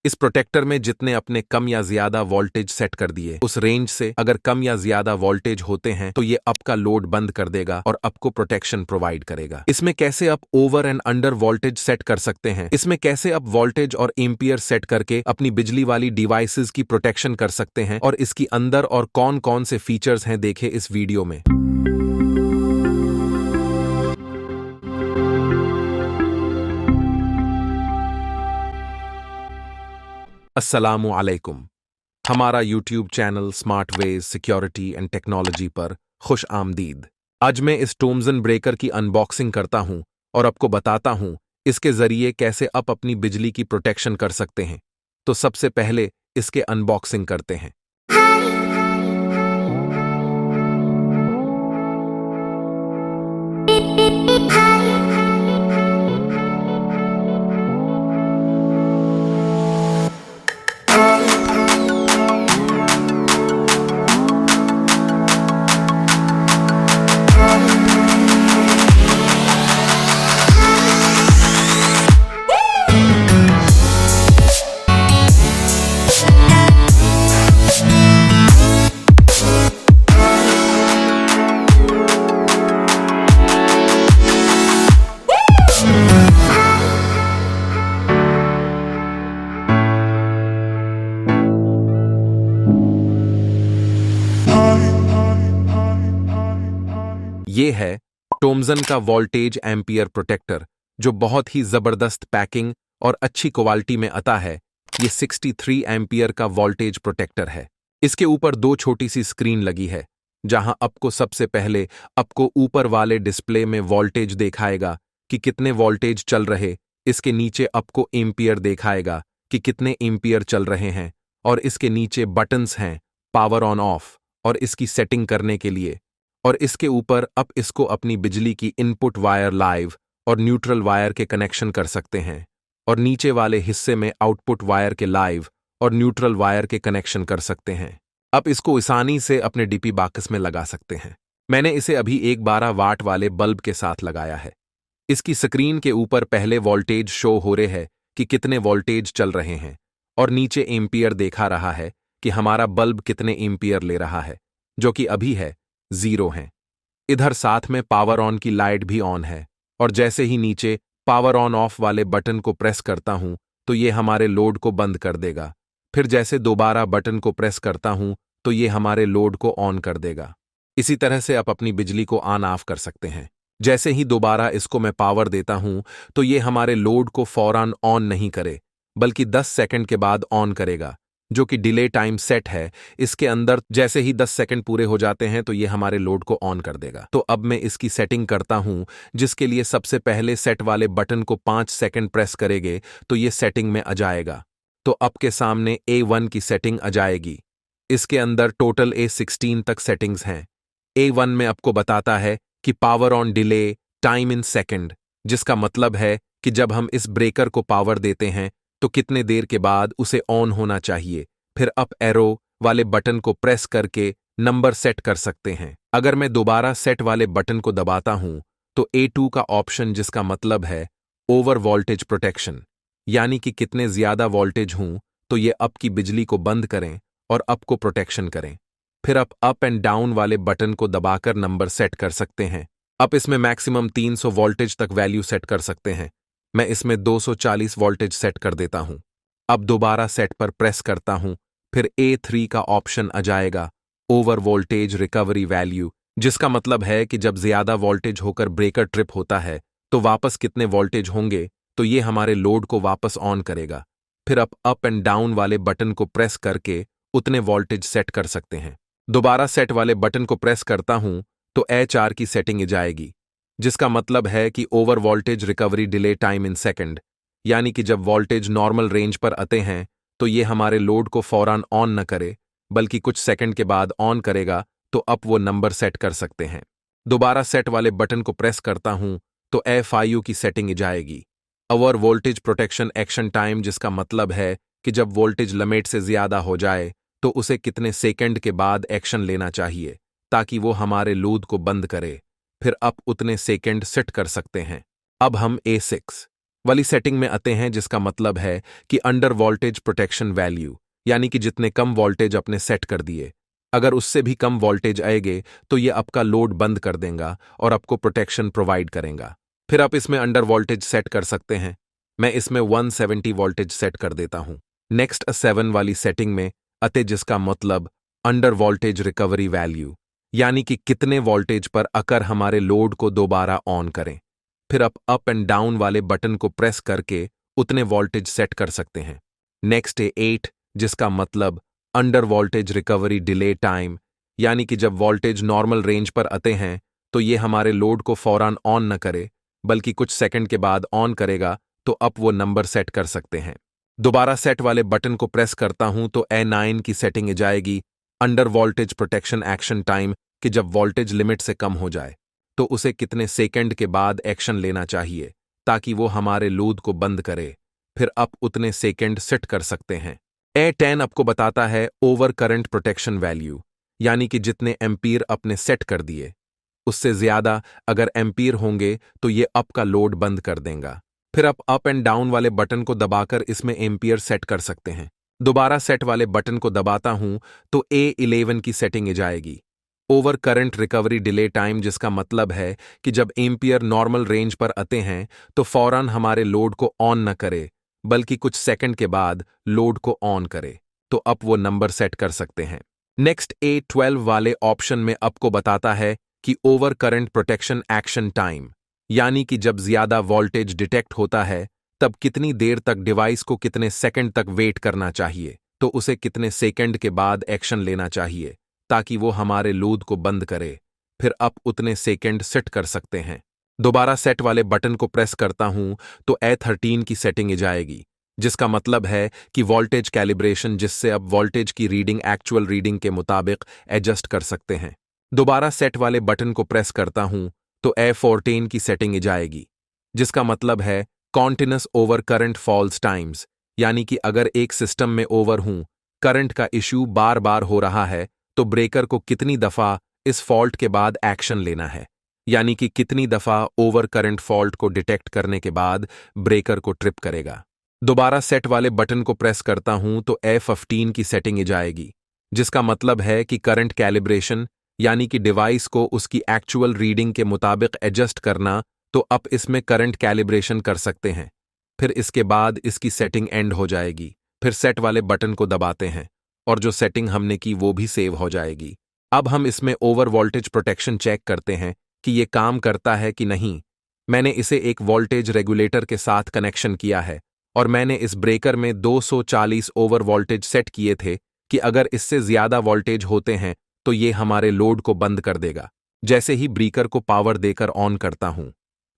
इस प्रोटेक्टर में जितने अपने कम या ज्यादा वोल्टेज सेट कर दिए, उस रेंज से अगर कम या ज्यादा वोल्टेज होते हैं तो ये अप का लोड बंद कर देगा और आपको प्रोटेक्शन प्रोवाइड करेगा। इसमें कैसे आप over and under voltage set कर सकते हैं, इसमें कैसे आप वोल्टेज और एम्पियर सेट करके अपनी बिजली वाली डिवाइसेस की प्रोटेक्शन कर सकते हैं, और इसकी अंदर और कौन कौन से फीचर्स हैं देखे इस वीडियो में। अस्सलामु अलैकुम। हमारा YouTube channel smart wage security and technology पर खुश आमदीद। आज मैं इस टोमसन ब्रेकर की अनबॉक्सिंग करता हूं और आपको बताता हूं इसके जरिए कैसे आप अपनी बिजली की प्रोटेक्शन कर सकते हैं। तो सबसे पहले इसके अनबॉक्सिंग करते हैं। ये है टोमसन का वोल्टेज एम्पियर प्रोटेक्टर, जो बहुत ही जबरदस्त पैकिंग और अच्छी क्वालिटी में आता है। ये 63 एम्पियर का वोल्टेज प्रोटेक्टर है। इसके ऊपर दो छोटी सी स्क्रीन लगी है, जहां आपको सबसे पहले आपको ऊपर वाले डिस्प्ले में वोल्टेज दिखाएगा कि कितने वोल्टेज चल रहे। इसके नीचे आपको एम्पियर दिखाएगा कि कितने एम्पियर चल रहे हैं, और इसके नीचे बटन्स हैं पावर ऑन ऑफ और इसकी सेटिंग करने के लिए। और इसके ऊपर आप इसको अपनी बिजली की इनपुट वायर लाइव और न्यूट्रल वायर के कनेक्शन कर सकते हैं, और नीचे वाले हिस्से में आउटपुट वायर के लाइव और न्यूट्रल वायर के कनेक्शन कर सकते हैं। आप इसको आसानी से अपने डीपी बॉक्स में लगा सकते हैं। मैंने इसे अभी एक 12 वाट वाले बल्ब के साथ लगाया है। इसकी स्क्रीन के ऊपर पहले वोल्टेज शो हो रहे हैं कि कितने वोल्टेज चल रहे हैं, और नीचे एम्पियर देखा रहा है कि हमारा बल्ब कितने एम्पियर ले रहा है, जो कि अभी है 0 है। इधर साथ में पावर ऑन की लाइट भी ऑन है, और जैसे ही नीचे पावर ऑन ऑफ वाले बटन को प्रेस करता हूं तो ये हमारे लोड को बंद कर देगा। फिर जैसे दोबारा बटन को प्रेस करता हूं तो ये हमारे लोड को ऑन कर देगा। इसी तरह से आप अपनी बिजली को ऑन ऑफ कर सकते हैं। जैसे ही दोबारा इसको मैं पावर देता हूं तो ये हमारे लोड को फौरन ऑन नहीं करे, बल्कि 10 सेकंड के बाद ऑन करेगा, जो कि डिले टाइम सेट है इसके अंदर। जैसे ही 10 सेकंड पूरे हो जाते हैं तो ये हमारे लोड को ऑन कर देगा। तो अब मैं इसकी सेटिंग करता हूं, जिसके लिए सबसे पहले सेट वाले बटन को 5 सेकंड प्रेस करेंगे तो ये सेटिंग में आ जाएगा। तो आपके सामने A1 की सेटिंग आ जाएगी। इसके अंदर टोटल A16 तक सेटिंग्स हैं। A1 में आपको बताता है कि power on delay time in second, जिसका मतलब है कि जब हम इस ब्रेकर को पावर देते हैं तो कितने देर के बाद उसे ऑन होना चाहिए। फिर अप एरो वाले बटन को प्रेस करके नंबर सेट कर सकते हैं। अगर मैं दोबारा सेट वाले बटन को दबाता हूं तो A2 का ऑप्शन, जिसका मतलब है ओवर वोल्टेज प्रोटेक्शन, यानी कि कितने ज्यादा वोल्टेज हूं तो ये अप की बिजली को बंद करें और अप को प्रोटेक्शन करें। फिर आप अप एंड डाउन वाले बटन को दबाकर नंबर सेट कर सकते हैं। आप इसमें मैक्सिमम 300 वोल्टेज तक वैल्यू सेट कर सकते हैं। मैं इसमें 240 वोल्टेज सेट कर देता हूं। अब दोबारा सेट पर प्रेस करता हूं, फिर A3 का ऑप्शन आ जाएगा ओवर वोल्टेज रिकवरी वैल्यू, जिसका मतलब है कि जब ज्यादा वोल्टेज होकर ब्रेकर ट्रिप होता है तो वापस कितने वोल्टेज होंगे तो ये हमारे लोड को वापस ऑन करेगा। फिर आप अप एंड डाउन वाले बटन को प्रेस करके उतने वोल्टेज सेट कर सकते हैं। दोबारा सेट वाले बटन को प्रेस करता हूं तो A4 की सेटिंग आ जाएगी, जिसका मतलब है कि over voltage recovery delay time in second, यानी कि जब वोल्टेज नॉर्मल रेंज पर आते हैं तो ये हमारे लोड को फौरन ऑन न करे, बल्कि कुछ सेकंड के बाद ऑन करेगा। तो अब वो नंबर सेट कर सकते हैं। दोबारा सेट वाले बटन को प्रेस करता हूं तो F5 की सेटिंग आ जाएगी over voltage protection action time, जिसका मतलब है कि जब वोल्टेज लिमिट से ज्यादा हो जाए तो उसे कितने सेकंड के बाद एक्शन लेना चाहिए ताकि वो हमारे लोड को बंद करे। फिर आप उतने सेकंड सेट कर सकते हैं। अब हम A6 वाली सेटिंग में आते हैं, जिसका मतलब है कि अंडर वोल्टेज प्रोटेक्शन वैल्यू, यानी कि जितने कम वोल्टेज अपने सेट कर दिए, अगर उससे भी कम वोल्टेज आएगे तो ये आपका लोड बंद कर देगा और आपको प्रोटेक्शन प्रोवाइड करेगा। फिर आप इसमें अंडर वोल्टेज सेट कर सकते हैं। मैं इसमें 170 वोल्टेज सेट कर देता हूं। नेक्स्ट 7 वाली सेटिंग में अते, जिसका मतलब अंडर वोल्टेज रिकवरी वैल्यू, यानी कि कितने वोल्टेज पर अकर हमारे लोड को दोबारा ऑन करें। फिर आप अप एंड डाउन वाले बटन को प्रेस करके उतने वोल्टेज सेट कर सकते हैं। नेक्स्ट है 8, जिसका मतलब under voltage recovery delay time, यानी कि जब वोल्टेज नॉर्मल रेंज पर आते हैं तो ये हमारे लोड को फौरन ऑन न करे बल्कि कुछ सेकंड के बाद ऑन करेगा, तो अब वो नंबर सेट कर सकते हैं। दोबारा सेट वाले बटन को प्रेस करता हूं तो A9 की सेटिंग जाएगी under voltage protection action time, कि जब वोल्टेज लिमिट से कम हो जाए तो उसे कितने सेकंड के बाद एक्शन लेना चाहिए ताकि वो हमारे लोड को बंद करे। फिर आप उतने सेकंड सेट कर सकते हैं। A10 आपको बताता है ओवर करंट प्रोटेक्शन वैल्यू, यानी कि जितने एम्पीयर अपने सेट कर दिए उससे ज्यादा अगर एम्पीयर होंगे तो ये अप का लोड बंद कर देगा। फिर आप अप एंड डाउन वाले बटन को दबाकर इसमें एम्पीयर सेट कर सकते हैं। दोबारा सेट वाले बटन को दबाता हूं तो A11 की सेटिंग जाएगी over current recovery delay time, जिसका मतलब है कि जब एम्पीयर नॉर्मल रेंज पर आते हैं तो फौरन हमारे लोड को ऑन न करे बल्कि कुछ सेकंड के बाद लोड को ऑन करे, तो अब वो नंबर सेट कर सकते हैं। नेक्स्ट A12 वाले ऑप्शन में आपको बताता है कि over current protection action time, यानी कि जब ज्यादा वोल्टेज डिटेक्ट होता है तब कितनी देर तक डिवाइस को कितने सेकंड तक वेट करना चाहिए, तो उसे कितने सेकंड के बाद एक्शन लेना चाहिए ताकि वो हमारे लोड को बंद करे। फिर आप उतने सेकंड सेट कर सकते हैं। दोबारा सेट वाले बटन को प्रेस करता हूं तो A13 की सेटिंग जाएगी, जिसका मतलब है कि वोल्टेज कैलिब्रेशन, जिससे अब वोल्टेज की रीडिंग एक्चुअल रीडिंग के मुताबिक एडजस्ट कर सकते हैं। दोबारा सेट वाले बटन को प्रेस करता हूं तो A14 की सेटिंग जाएगी, जिसका मतलब है continuous over current falls times, यानी कि अगर एक सिस्टम में ओवर हूं, करंट का इश्यू बार बार हो रहा है, तो ब्रेकर को कितनी दफा इस फॉल्ट के बाद एक्शन लेना है, यानी कि कितनी दफा ओवर करंट फॉल्ट को डिटेक्ट करने के बाद ब्रेकर को ट्रिप करेगा। दोबारा सेट वाले बटन को प्रेस करता हूं तो A15 की सेटिंग जाएगी, जिसका मतलब है कि करंट कैलिब्रेशन, यानी कि डिवाइस को उसकी एक्चुअल रीडिंग के मुताबिक एडजस्ट करना, तो आप इसमें करंट कैलिब्रेशन कर सकते हैं। फिर इसके बाद इसकी सेटिंग एंड हो जाएगी। फिर सेट वाले बटन को दबाते हैं और जो सेटिंग हमने की वो भी सेव हो जाएगी। अब हम इसमें ओवर वोल्टेज प्रोटेक्शन चेक करते हैं कि ये काम करता है कि नहीं। मैंने इसे एक वोल्टेज रेगुलेटर के साथ कनेक्शन किया है और मैंने इस ब्रेकर में 240 ओवर वोल्टेज सेट किए थे कि अगर इससे ज्यादा वोल्टेज होते हैं तो ये हमारे लोड को बंद कर देगा, जैसे ही ब्रेकर को पावर देकर ऑन करता हूं।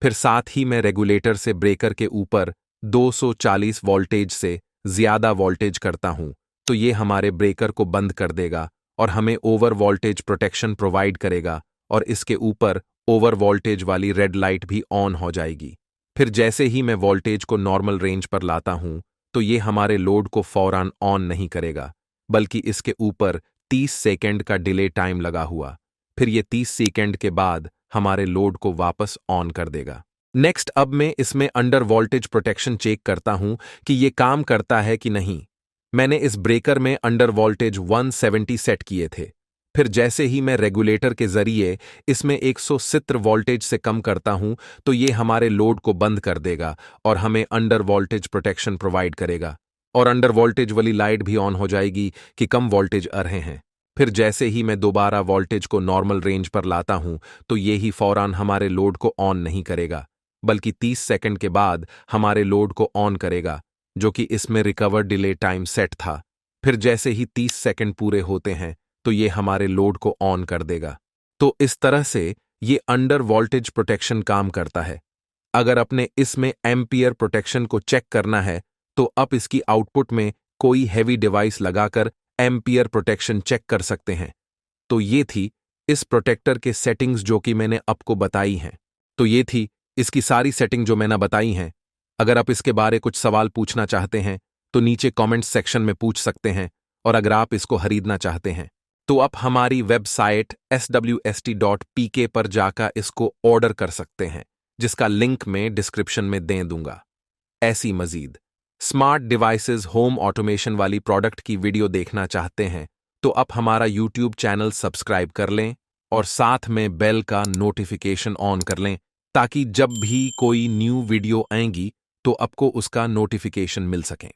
फिर साथ ही मैं रेगुलेटर से ब्रेकर के ऊपर 240 वोल्टेज से ज्यादा वोल्टेज करता हूं, तो ये हमारे ब्रेकर को बंद कर देगा और हमें ओवर वोल्टेज प्रोटेक्शन प्रोवाइड करेगा और इसके ऊपर ओवर वोल्टेज वाली रेड लाइट भी ऑन हो जाएगी। फिर जैसे ही मैं वोल्टेज को नॉर्मल रेंज पर लाता हूं तो ये हमारे लोड को फौरन ऑन नहीं करेगा, बल्कि इसके ऊपर 30 सेकंड का डिले टाइम लगा हुआ। फिर ये 30 सेकंड के बाद हमारे लोड को वापस ऑन कर देगा। नेक्स्ट अब मैं इसमें अंडर वोल्टेज प्रोटेक्शन चेक करता हूं कि ये काम करता है कि नहीं। मैंने इस ब्रेकर में अंडर वोल्टेज 170 सेट किए थे। फिर जैसे ही मैं रेगुलेटर के जरिए इसमें 170 वोल्टेज से कम करता हूं तो ये हमारे लोड को बंद कर देगा और हमें अंडर वोल्टेज प्रोटेक्शन प्रोवाइड करेगा और अंडर वोल्टेज वाली लाइट भी ऑन हो जाएगी कि कम वोल्टेज आ रहे हैं। फिर जैसे ही मैं दोबारा वोल्टेज को नॉर्मल रेंज पर लाता हूं तो ये ही फौरन हमारे लोड को ऑन नहीं करेगा, बल्कि 30 सेकंड के बाद हमारे लोड को ऑन करेगा, जो कि इसमें रिकवर डिले टाइम सेट था। फिर जैसे ही 30 सेकंड पूरे होते हैं तो ये हमारे लोड को ऑन कर देगा। तो इस तरह से ये अंडर वोल्टेज प्रोटेक्शन काम करता है। अगर अपने इसमें एम्पियर प्रोटेक्शन को चेक करना है तो आप इसकी आउटपुट में कोई हैवी डिवाइस लगाकर एम्पियर प्रोटेक्शन चेक कर सकते हैं। तो ये थी इस प्रोटेक्टर के सेटिंग्स जो कि मैंने आपको बताई हैं। तो ये थी इसकी सारी सेटिंग जो मैंने बताई हैं। अगर आप इसके बारे कुछ सवाल पूछना चाहते हैं तो नीचे कमेंट सेक्शन में पूछ सकते हैं, और अगर आप इसको खरीदना चाहते हैं तो आप हमारी वेबसाइट swst.pk पर जाकर इसको ऑर्डर कर सकते हैं, जिसका लिंक मैं डिस्क्रिप्शन में दे दूंगा। ऐसी मजीद स्मार्ट डिवाइसेस होम ऑटोमेशन वाली प्रोडक्ट की वीडियो देखना चाहते हैं तो आप हमारा यूट्यूब चैनल सब्सक्राइब कर लें और साथ में बेल का नोटिफिकेशन ऑन कर लें ताकि जब भी कोई न्यू वीडियो आएंगी तो आपको उसका नोटिफिकेशन मिल सके।